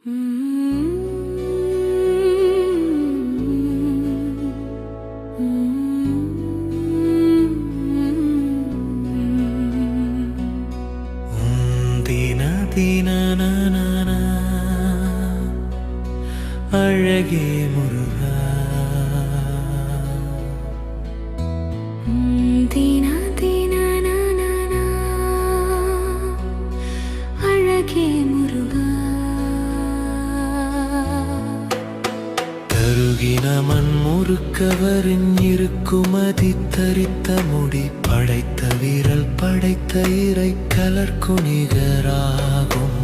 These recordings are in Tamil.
அழகே முருகா தீனா தீனா நானா அழகே முருகா தருகின மண் முறுக்கவரின் இருக்குமதி தரித்த முடி படைத்த வீரல் படைத்த இறை கலர்குணிகராகும்.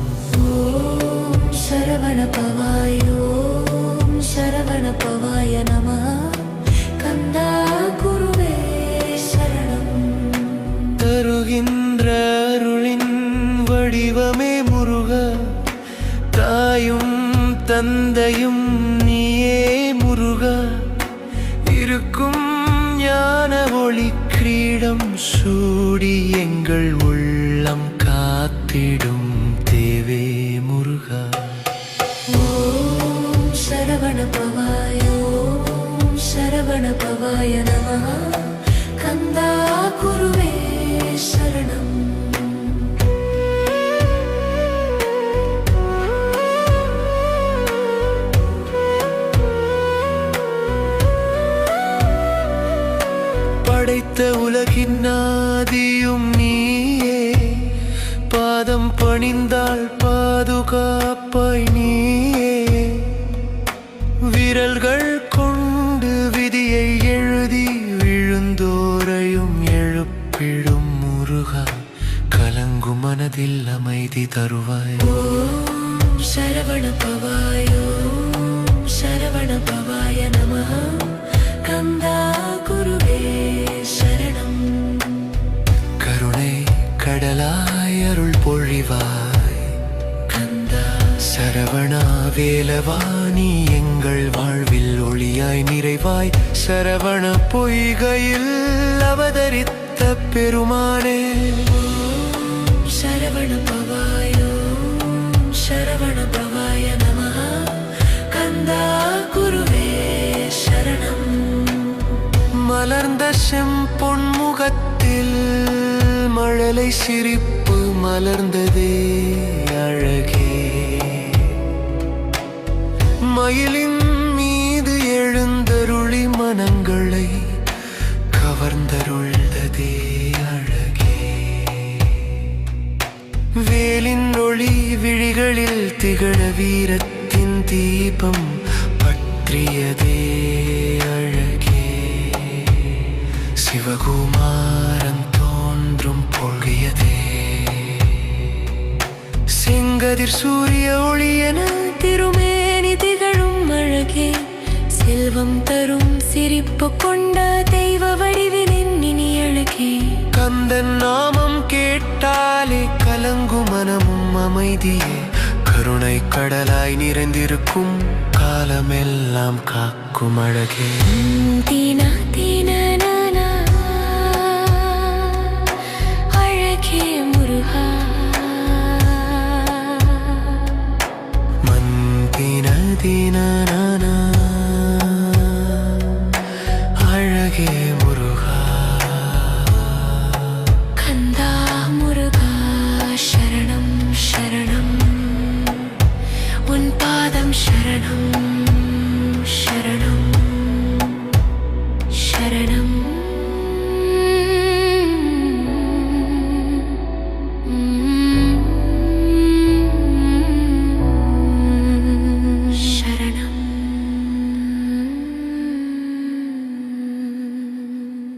சரவண பவாயோம் சரவண பவாய நமः கந்தா குருவே சரணம். தருகின்ற அருளின் வடிவமே முருகா, தாயும் தந்தையும் நீயே முருகா. இருக்கும் ஞான ஒளி கிரீடம் சூடி எங்கள் உள்ளம் காத்திடும் தேவே முருகா. ஓம் சரவண பவாயோம் சரவண பவாய நமः கந்தா குருவே சரணம். படைத்த உலகின் ஆதியும் நீயே, பாதம் பணிந்தால் பாதுகாப்பாய் நீயே. விரல்கள் கொண்டு விதியை எழுதி விழுந்தோரையும் எழுப்பிடும் முருகா, கலங்கும் மனதில் அமைதி தருவாய். ஓம் சரவண பவாயோம் சரவண பவாய நமः கந்தா குருவே சரணம். கருணை கடலாய் அருள் பொழிவாய் கந்தா. சரவணா வேலவாணி எங்கள் வாழ்வில் ஒளியாய் நிறைவாய். சரவண பொய்கையில் அவதரித்த பெருமானே, சரவண பவாயோம் சரவண பவாய நமः கந்தா குருவே சரணம். மலர்ந்த செம்பொன்முகத்தில் மழலை சிரிப்பு மலர்ந்ததே அழகே. மயிலின் மீது எழுந்தருளி மனங்களை கவர்ந்தருள்ததே அழகே. வேலின் ஒளி விழிகளில் திகழ வீரத்தின் தீபம் பற்றியதே அழகே. சிவகுமாரன் தோன்றும் பொழியதே. செங்கதிர் சூரிய ஒளியென திருமேனி திகழும் அழகே. செல்வம் தரும் சிரிப்பு கொண்ட தெய்வ வடிவினின் இனி அழகே. கந்தன் நாமம் கேட்டாலே கலங்கும் மனமும் அமைதியே. கருணை கடலாய் நிறைந்திருக்கும் காலமெல்லாம் காக்கும் அழகே. தீனா தீனா நானா அழகே முருகா. மன் தீன தீன நானா அழகே முருகா. கந்தா முருகா சரணம் சரணம் உன் பாதம் சரணம்.